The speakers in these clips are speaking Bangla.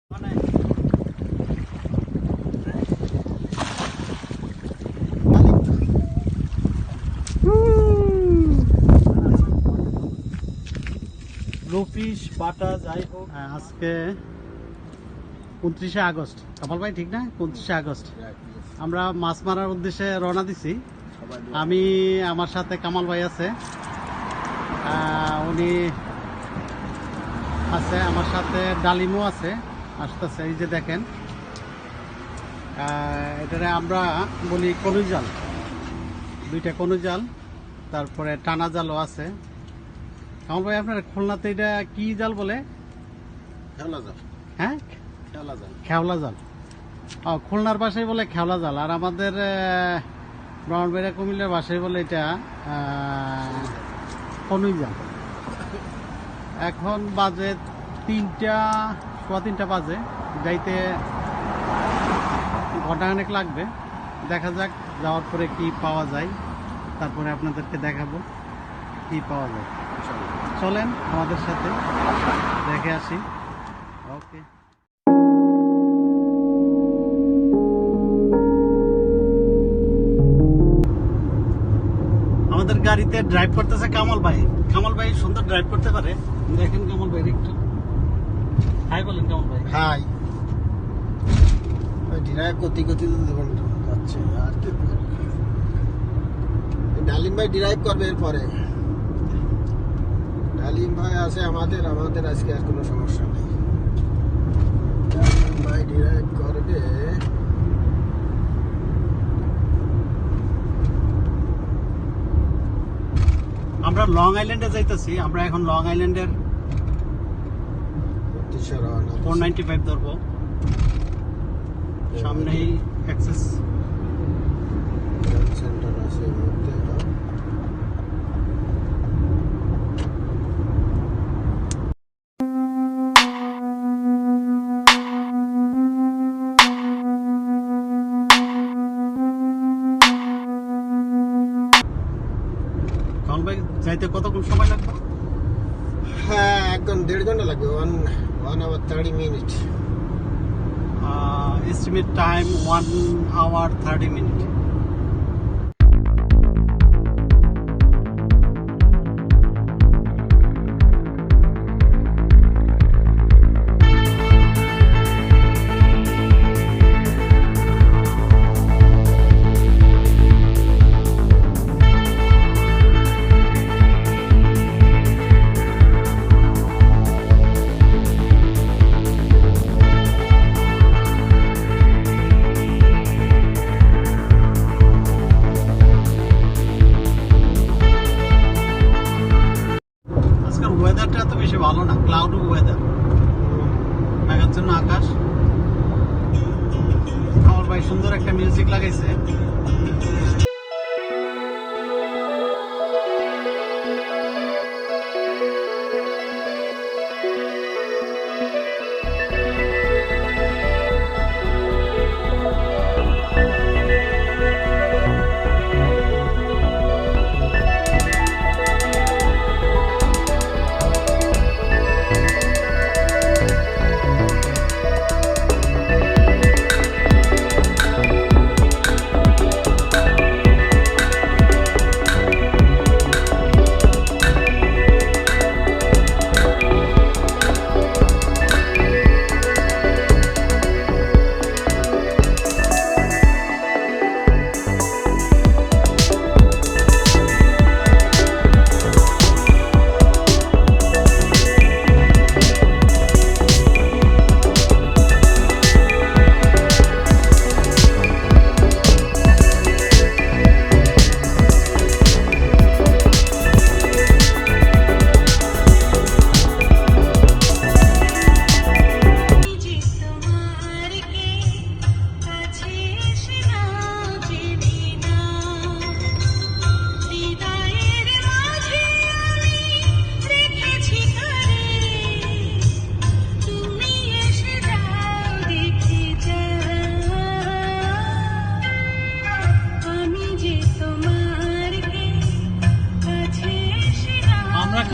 রুফিস বাটা যাই হোক, আজকে 29শে আগস্ট। কামাল ভাই ঠিক না? 29শে আগস্ট আমরা মাছ মারার উদ্দেশ্যে রওনা দিছি। আমি, আমার সাথে কামাল ভাই আছে, উনি আছে, আমার সাথে ডালিমও আছে, আসতেছে। এই যে দেখেন, এটারে আমরা বলি কনুই জাল, দুইটা কনুই জাল, তারপরে টানা জালও আছে। কামাল ভাই, আপনার খুলনাতে এটা কি জাল বলে? খেওলা জাল। হ্যাঁ, খেওলা জাল। খেওলা জাল। খুলনার ভাষায় বলে খেওলা জাল, আর আমাদের ব্রাহ্মণবাড়িয়া কুমিল্লার ভাষায় বলে এটা কনুই জাল। এখন বাজে 3টা, সোয়া 3টা বাজে, যাইতে ঘন্টাখানেক লাগবে। দেখা যাক যাওয়ার পরে কি পাওয়া যায়, তারপরে আপনাদেরকে দেখাবো কি পাওয়া যায়। চলেন আমাদের সাথে দেখে আসি। ওকে, আমাদের গাড়িতে ড্রাইভ করতেছে কামাল ভাই। কামাল ভাই সুন্দর ড্রাইভ করতে পারে, দেখেন কামাল ভাই একটু হাই বলেন। কামাল ভাই হাই। ড্রাইভ করতে করতে যাচ্ছে। আর কি ডালিম ভাই ড্রাইভ করবে এরপরে। ডালিম ভাই আছে আমাদের আজকে আর কোনো সমস্যা নেই। ডালিম ভাই ড্রাইভ করবে। আমরা লং আইল্যান্ডে যাইতেছি। আমরা এখন লং আইল্যান্ডের 495 ধরবো। সামনেই অ্যাক্সেস সেন্টার আছে। কামাল ভাই, যাইতে কতক্ষণ সময় লাগবে? হ্যাঁ, 1.5 ঘন্টা লাগবে। 1 hour 30 minutes। Estimate time 1 hour 30 minutes. ওয়েদারটা এত বেশি ভালো না, ক্লাউডি ওয়েদার, মেঘাচ্ছন্ন আকাশ। আমার ভাই সুন্দর একটা মিউজিক লাগাইছে।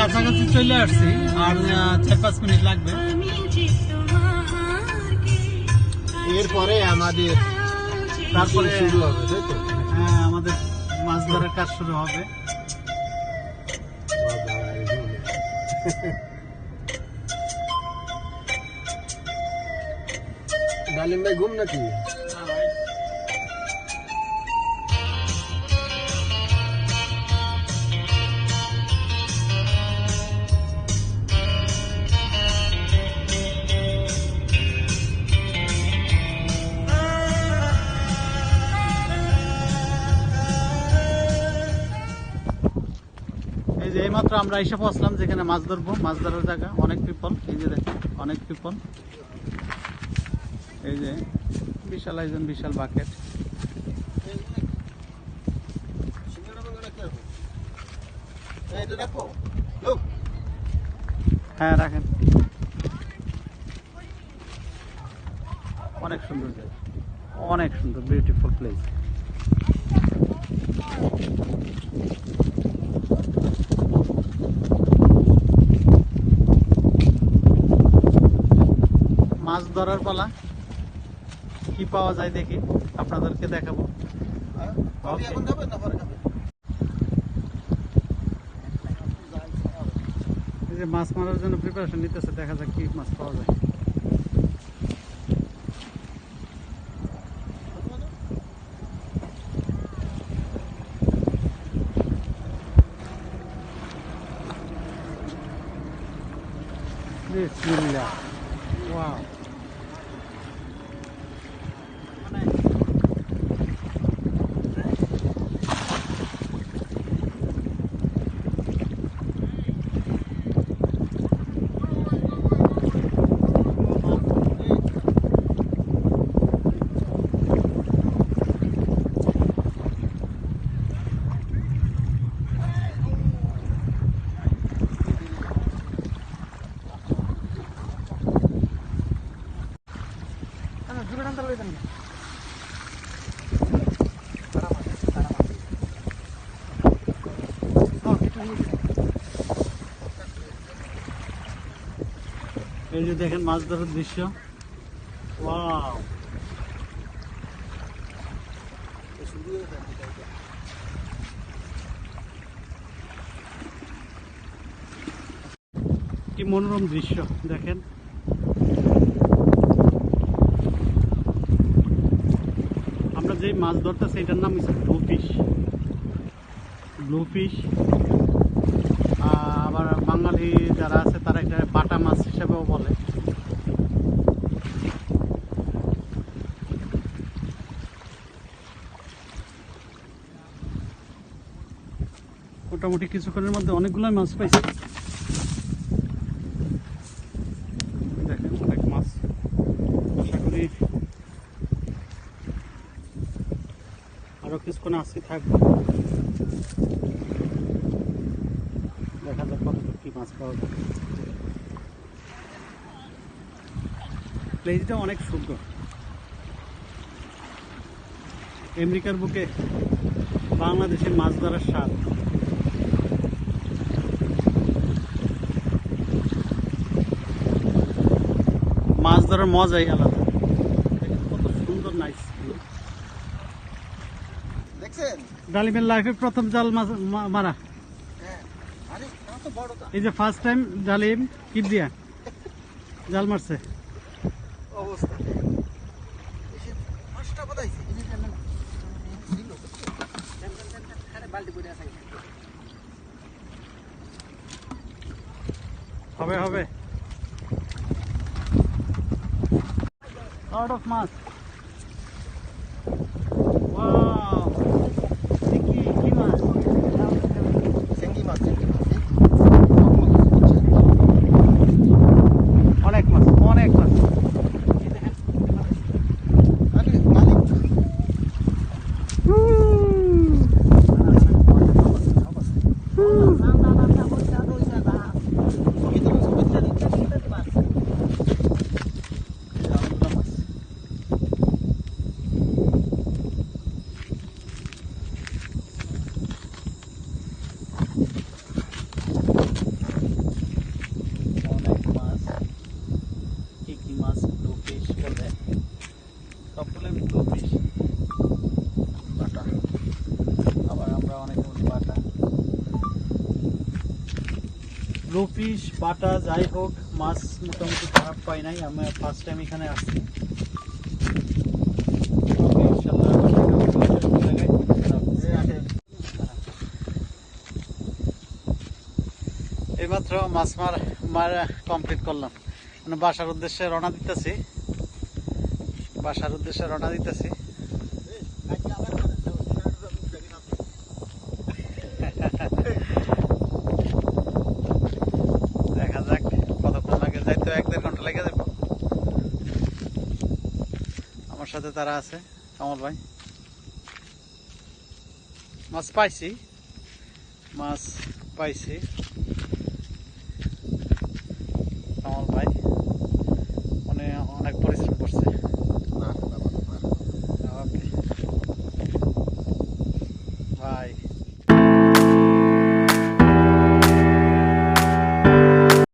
কাছাকাছি চলে আসছি, আর 4-5 মিনিট লাগবে। এরপরে আমাদের তারপরে শুরু হবে, তাই তো? হ্যাঁ, আমাদের মাছ ধরার কাজ শুরু হবে। ডালিম ভাই ঘুম নাকি? এই যে এইমাত্র আমরা এসে পৌঁছলাম যেখানে মাছ ধরবো, মাছ ধরার জায়গা। অনেক পিপল, এই যে দেখেন অনেক পিপল। এই যে বিশাল একজন বিশাল বাকেট। হ্যাঁ রাখেন। অনেক সুন্দর জায়গা, অনেক সুন্দর, বিউটিফুল প্লেস। মাছ ধরার পালা, কি পাওয়া যায় দেখি, আপনাদেরকে দেখাবো। এই যে মাছ মারার জন্য প্রিপারেশন নিতেছে, দেখা যাক কি মাছ পাওয়া যায়। বিসমিল্লাহ, ওয়াও। এই যে দেখেন মাছ ধরার দৃশ্য, ওয়াও। কি মনোরম দৃশ্য দেখেন। আমরা যে মাছ ধরতেছি এটার নাম হচ্ছে ব্লু ফিশ। ব্লু ফিশ, আবার বাঙালি যারা আছে তারা এটা বাটা মাছ হিসেবেও বলে। মোটামুটি কিছুক্ষণের মধ্যে অনেকগুলোই মাছ পাইছি। দেখেন অনেক মাছ, আশা করি আরো কিছুক্ষণ আসছি থাকবো। দেখা যাক কতটুকু কি মাছ পাওয়া যায়। প্লেসটা অনেক সুন্দর। আমেরিকার বুকে বাংলাদেশের মাছ ধরার স্বাদ। মাছ ধরার মজাই আলাদা। কত সুন্দর নাইস। দেখছেন ডালিমের লাইফে প্রথম জাল মারা। এই যে ফার্স্ট টাইম ডালিম কিপ দিয়া জাল মারছে। অবস্থা হবে হবে। Out of mass. Wow. কি মাছ? সেঙ্গি মাছ, অনেক মাছ, অনেক মাছ। রুফিশ বাটা যাই হোক মাছ মোটামুটি খারাপ পাই নাই, আমি ফার্স্ট টাইম এখানে আসছি। ইনশাআল্লাহ এইমাত্র মাছ মারা কমপ্লিট করলাম, মানে বাসার উদ্দেশ্যে রওনা দিতেছি, দেখা যাক কতক্ষণ লাগে, যাইতে 1-1.5 ঘন্টা লেগে যাবে। আমার সাথে তারা আছে, কামল ভাই। মাছ পাইছি কামল ভাই মানে অনেক পরিশ্রম করছে। ওকে ভাই।